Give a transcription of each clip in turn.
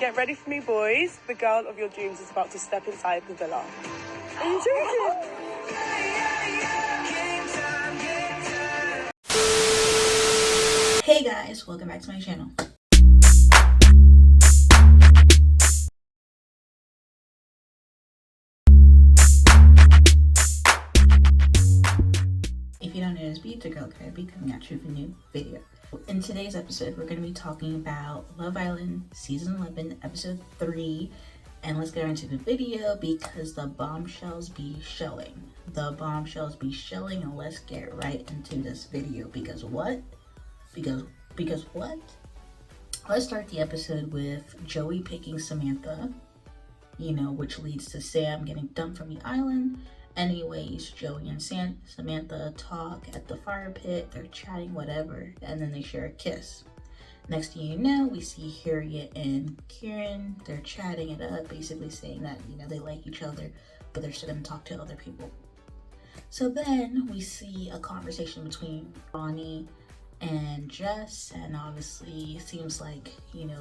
Get ready for me, boys. The girl of your dreams is about to step inside the villa. Are you joking? Hey guys, welcome back to my channel. If you don't know, it's the girl KylerB coming at you with a new video. In today's episode, we're going to be talking about Love Island Season 11, Episode 3. And let's get into the video because the bombshells be showing. The bombshells be showing, and let's get right into this video. Because what? Because what? Let's start the episode with Joey picking Samantha, which leads to Sam getting dumped from the island. Anyways, Joey and Samantha talk at the fire pit. They're chatting, whatever, and then they share a kiss. Next thing you know, we see Harriet and Kieran. They're chatting it up, basically saying that, they like each other, but they're still going to talk to other people. So then we see a conversation between Ronnie and Jess, and obviously it seems like,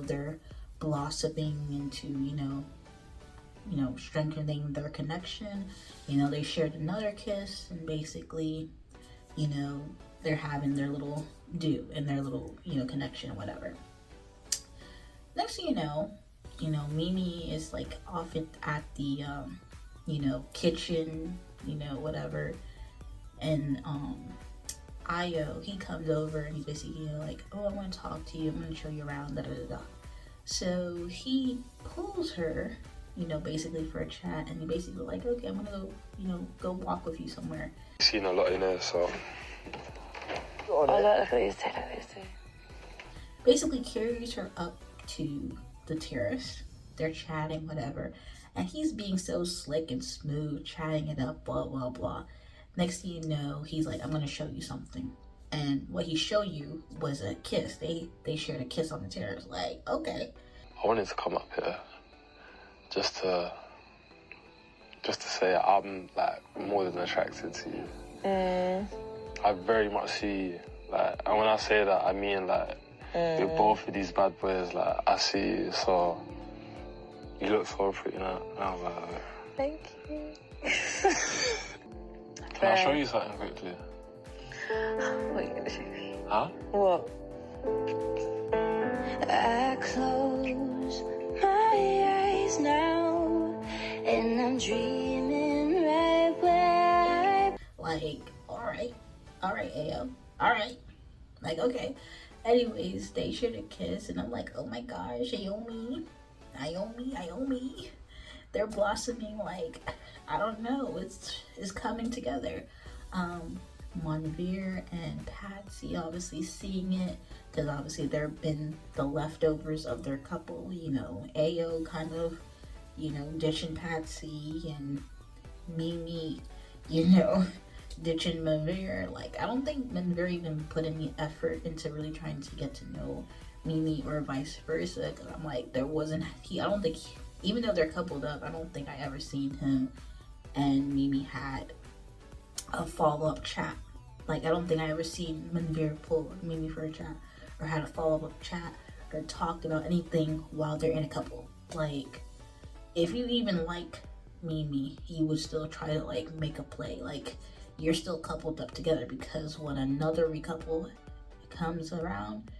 they're blossoming into, strengthening their connection. They shared another kiss, and basically, they're having their little do and their little, connection, whatever. Next thing you know, Mimi is like off at the, kitchen, whatever. And, Io, he comes over and he's basically, like, oh, I want to talk to you. I'm going to show you around, da da da da. So he pulls her, basically for a chat, and he basically like, okay, I'm gonna go, go walk with you somewhere. Seen a lot in there, so. Oh, look what he's doing, Basically carries her up to the terrace. They're chatting, whatever, and he's being so slick and smooth, chatting it up, blah blah blah. Next thing you know, he's like, I'm gonna show you something. And what he showed you was a kiss. They shared a kiss on the terrace. Like, okay. I wanted to come up here just to say I'm like more than attracted to you. I very much see you. Like, and when I say that, I mean like you're both of these bad boys. Like, I see you, so you look so pretty now. I'm like, thank you. can I show you something quickly? What are you gonna show me? Huh? What? I close my eyes now, and I'm dreaming right where Like, alright, Ayo, alright. Like, okay. Anyways, they shared a kiss, and I'm like, oh my gosh, Ayomi. They're blossoming, like, I don't know, it's coming together. Monveer and Patsy obviously seeing it, because obviously there have been the leftovers of their couple, Ayo kind of, ditching Patsy, and Mimi, ditching Monveer. Like, I don't think Monveer even put any effort into really trying to get to know Mimi or vice versa, because I'm like, I don't think, even though they're coupled up, I don't think I ever seen him and Mimi had a follow-up chat. Like, I don't think I ever seen Monveer pull Mimi for a chat, or had a follow-up chat, or talked about anything while they're in a couple. Like, if you even like Mimi, you would still try to like make a play. Like, you're still coupled up together, because when another recouple comes around,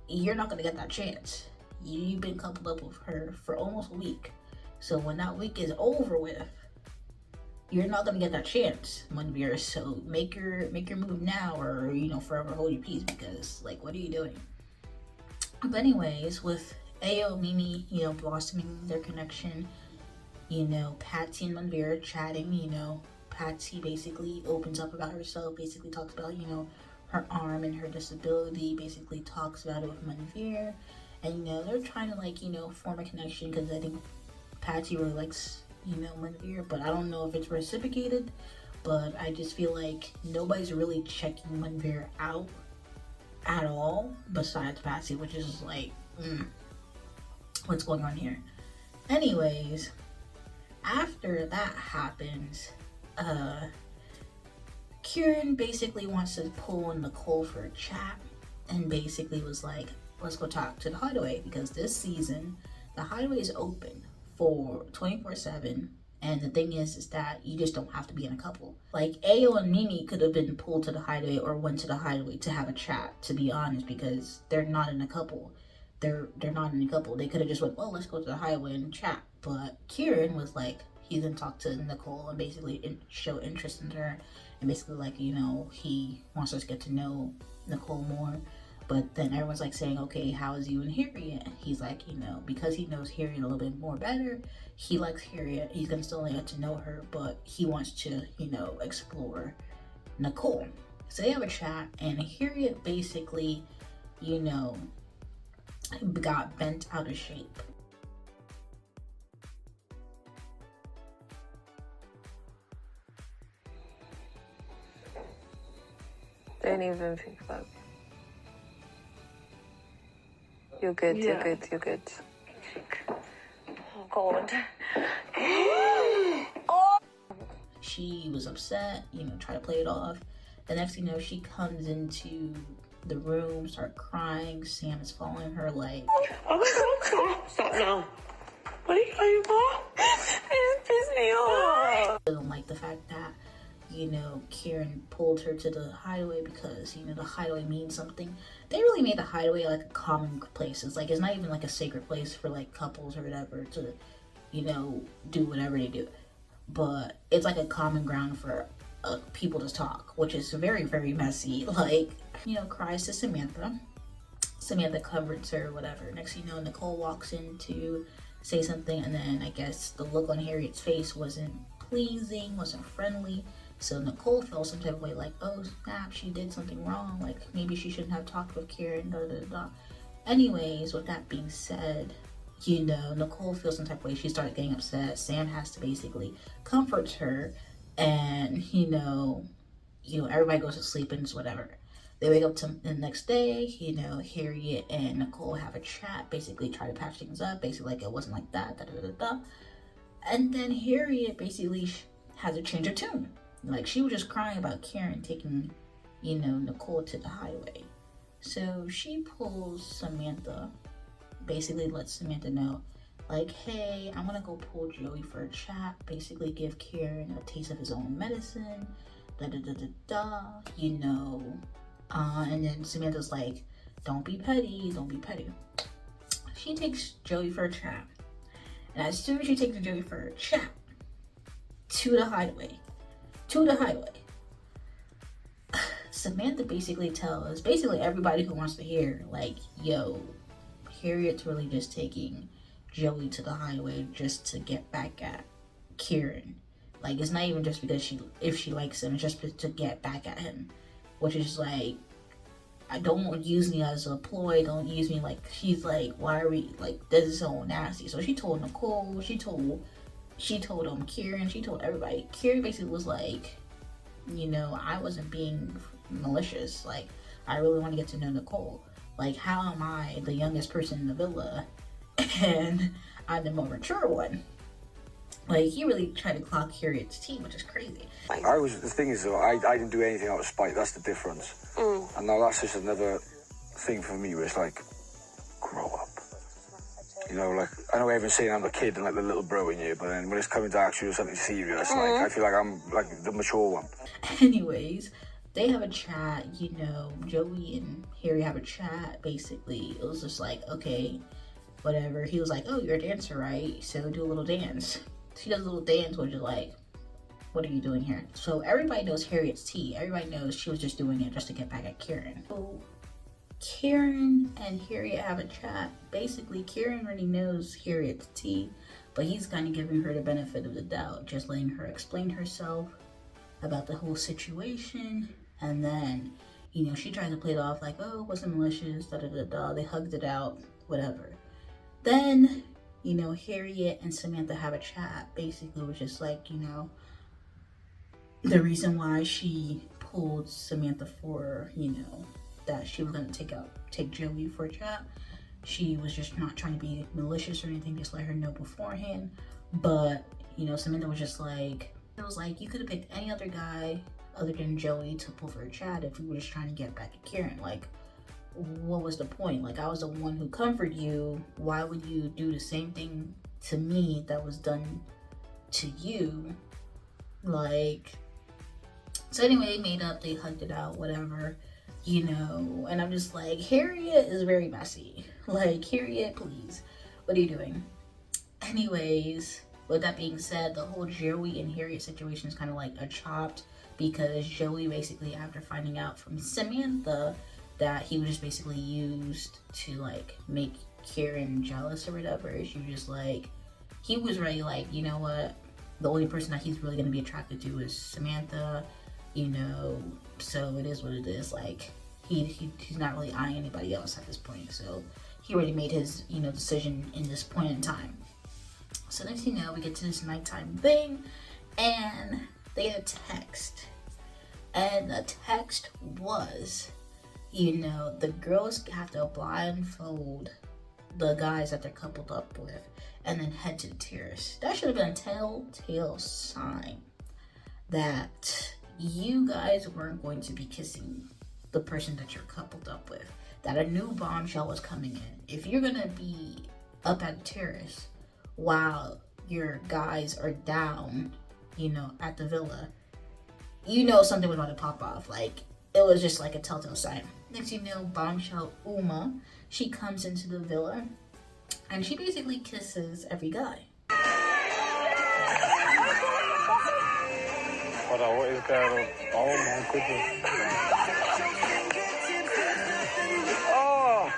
you're not gonna get that chance. You've been coupled up with her for almost a week, so when that week is over with, you're not gonna get that chance, Monveer. So make your move now, or forever hold your peace, because like, what are you doing? But anyways, with Ayo, Mimi, blossoming their connection, Patsy and Monveer chatting, Patsy basically opens up about herself, basically talks about, her arm and her disability, basically talks about it with Monveer, and they're trying to like, form a connection, because I think Patsy really likes Monveer, but I don't know if it's reciprocated. But I just feel like nobody's really checking Monveer out at all besides Patsy, which is like, what's going on here? Anyways, after that happens, Kieran basically wants to pull in Nicole for a chat, and basically was like, let's go talk to the hideaway, because this season The hideaway is open for 24/7. And the thing is that you just don't have to be in a couple. Like, Ayo and Mimi could have been pulled to the hideaway or went to the hideaway to have a chat, to be honest, because they're not in a couple. They're not in a couple. They could have just went, well, let's go to the hideaway and chat. But Kieran was like, he's gonna talk to Nicole and basically show interest in her. And basically, like, you know, he wants us to get to know Nicole more. But then everyone's like saying, okay, how is you and Harriet? He's like, you know, because he knows Harriet a little bit more better, he likes Harriet. He's gonna still get to know her, but he wants to, you know, explore Nicole. So they have a chat, and Harriet basically, you know, got bent out of shape. Don't even think about it. You're good, yeah. You're good, you're good. Oh, God. She was upset, you know, try to play it off. The next thing you know, she comes into the room, start crying. Sam is following her like... Oh my God, stop now. What are you doing, Mom? It pissed me off. I don't like the fact that, you know, Kieran pulled her to the hideaway because, you know, the hideaway means something. They really made the hideaway like a common place. It's like, it's not even like a sacred place for like couples or whatever to, you know, do whatever they do. But it's like a common ground for people to talk, which is very, very messy. Like, you know, cries to Samantha. Samantha comforts her, whatever. Next thing you know, Nicole walks in to say something, and then I guess the look on Harriet's face wasn't pleasing, wasn't friendly. So Nicole felt some type of way, like, oh snap, she did something wrong, like maybe she shouldn't have talked with Kieran, da da da. Anyways, with that being said, you know, Nicole feels some type of way. She started getting upset. Sam has to basically comfort her, and you know, everybody goes to sleep and it's whatever. They wake up to the next day, you know, Harriet and Nicole have a chat, basically try to patch things up, basically like it wasn't like that, da da da da. And then Harriet basically has a change of tune. Like, she was just crying about Kieran taking, you know, Nicole to the hideaway. So she pulls Samantha, basically lets Samantha know, like, hey, I'm gonna go pull Joey for a chat, basically give Kieran a taste of his own medicine, da da da da da, you know. And then Samantha's like, don't be petty, don't be petty. She takes Joey for a chat. And as soon as she takes Joey for a chat, to the hideaway, Samantha basically tells everybody who wants to hear, like, yo, Harriet's really just taking Joey to the hideaway just to get back at Kieran. Like, it's not even just because if she likes him, it's just to get back at him. Which is like, I don't use me as a ploy, don't use me like, she's like, why are we, like, this is so nasty. So she told Nicole, she told Kieran, she told everybody. Kieran basically was like, you know, I wasn't being malicious. Like, I really want to get to know Nicole. Like, how am I the youngest person in the villa and I'm the more mature one? Like, he really tried to clock Harriet's team, which is crazy. The thing is though, I didn't do anything out of spite. That's the difference. And now that's just another thing for me where it's like, grow up. You know, like, I know everyone's saying I'm the kid and like the little bro in you, but then when it's coming to actually something serious, like, I feel like I'm like the mature one. Anyways, they have a chat, you know, Joey and Harry have a chat, basically. It was just like, okay, whatever. He was like, oh, you're a dancer, right? So do a little dance. She does a little dance, which is like, what are you doing here? So everybody knows Harriet's tea. Everybody knows she was just doing it just to get back at Kieran. So Kieran and Harriet have a chat. Basically, Kieran already knows Harriet's tea, but he's kind of giving her the benefit of the doubt, just letting her explain herself about the whole situation. And then, you know, she tries to play it off like, oh, it wasn't malicious, da da da da. They hugged it out, whatever. Then, you know, Harriet and Samantha have a chat, basically, which is like, you know, the reason why she pulled Samantha for, you know, that she was going to take Joey for a chat. She was just not trying to be malicious or anything, just let her know beforehand. But, you know, Samantha was just like, it was like, you could have picked any other guy other than Joey to pull for a chat if we were just trying to get back at Kieran. Like, what was the point? Like, I was the one who comforted you. Why would you do the same thing to me that was done to you? Like, so anyway, they made up, they hugged it out, whatever, you know, and I'm just like, Harriet is very messy. Like, Harriet, please, what are you doing? Anyways, with that being said, the whole Joey and Harriet situation is kind of like a chopped, because Joey basically, after finding out from Samantha that he was just basically used to like make Karen jealous or whatever, she was just like, he was really like, you know what, the only person that he's really going to be attracted to is Samantha, you know, so it is what it is. Like, he's not really eyeing anybody else at this point, so he already made his, you know, decision in this point in time. So next thing you know, we get to this nighttime thing, and they get a text, and the text was, you know, the girls have to blindfold the guys that they're coupled up with and then head to the terrace. That should have been a telltale sign that you guys weren't going to be kissing the person that you're coupled up with, that a new bombshell was coming in. If you're gonna be up at the terrace while your guys are down, you know, at the villa, you know something was going to pop off. Like, it was just like a telltale sign. Next you know, bombshell Uma, she comes into the villa and she basically kisses every guy. Hold on, what is going on? Oh my goodness. Oh!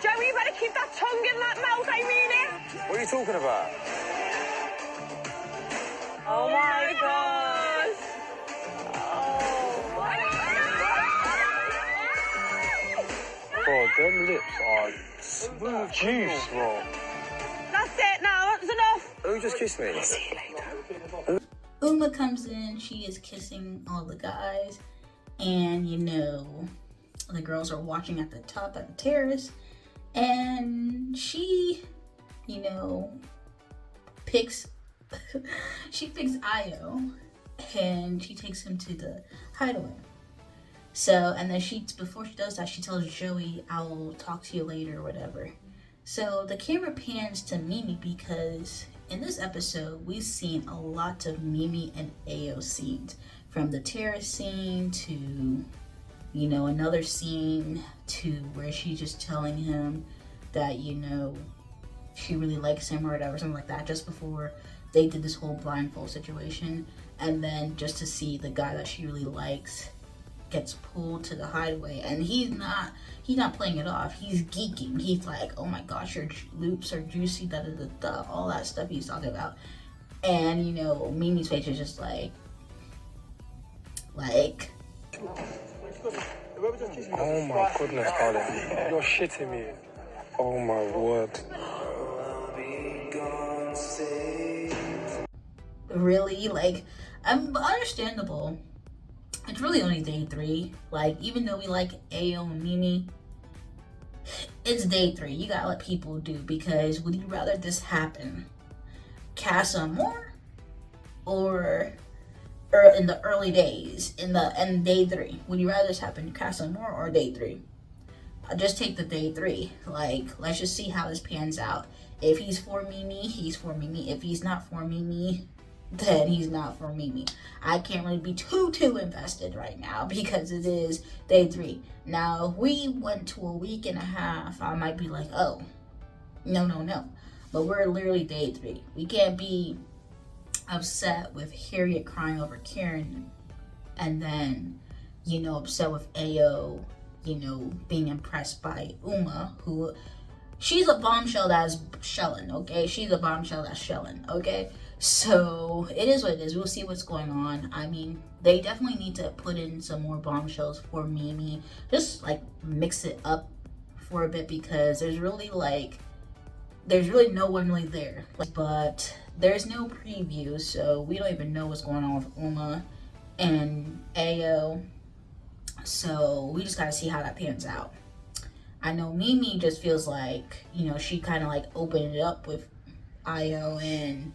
Joey, you better keep that tongue in that mouth, I mean it! What are you talking about? Oh my gosh! Bro, them lips are smooth juice, bro. That's it now, that's enough! Who just kissed me? See you later. Uma comes in, she is kissing all the guys, and you know, the girls are watching at the top at the terrace, and she, you know, picks Io, and she takes him to the hideaway. So, and then before she does that, she tells Joey, I'll talk to you later or whatever. So the camera pans to Mimi, because in this episode, we've seen a lot of Mimi and Ao scenes. From the terrace scene to, you know, another scene to where she's just telling him that, you know, she really likes him or whatever, something like that, just before they did this whole blindfold situation. And then just to see the guy that she really likes gets pulled to the hideaway, and he's not playing it off. He's geeking. He's like, oh my gosh, your loops are juicy, da da da da, all that stuff he's talking about. And you know, Mimi's face is just like Oh my goodness, darling, you're shitting me. Oh my word. really, like, understandable. It's really only day 3. Like, even though we like Ao and Mimi, it's day 3. You gotta let people do, because would you rather this happen Casa more or in the early days, in day 3? Would you rather this happen Casa more or day 3? I'll just take the day 3. Like, let's just see how this pans out. If he's for Mimi, he's for Mimi. If he's not for Mimi, then he's not for Mimi. I can't really be too invested right now, because it is day 3. Now, if we went to a week and a half, I might be like, oh, no. But we're literally day 3. We can't be upset with Harriet crying over Karen, and then, you know, upset with Ao, you know, being impressed by Uma, who, she's a bombshell that's shelling, okay? She's a bombshell that's shelling, okay? So, it is what it is. We'll see what's going on. I mean, they definitely need to put in some more bombshells for Mimi. Just, like, mix it up for a bit, because there's really no one really there. But there's no preview, so we don't even know what's going on with Uma and Ao. So, we just gotta see how that pans out. I know Mimi just feels like, you know, she kind of like opened it up with Io, and,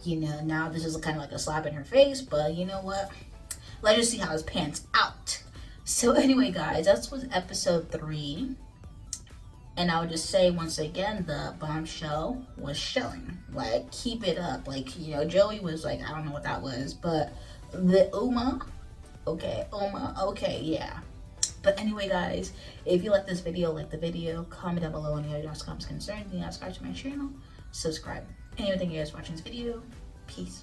you know, now this is kind of like a slap in her face, but you know what? Let's just see how this pans out. So anyway, guys, that was episode 3. And I would just say once again, the bombshell was showing. Like, keep it up. Like, you know, Joey was like, I don't know what that was, but the Uma, okay, yeah. But anyway, guys, if you like this video, like the video, comment down below any other comments, concerns, and subscribe to my channel, subscribe. Anyway, thank you guys for watching this video. Peace.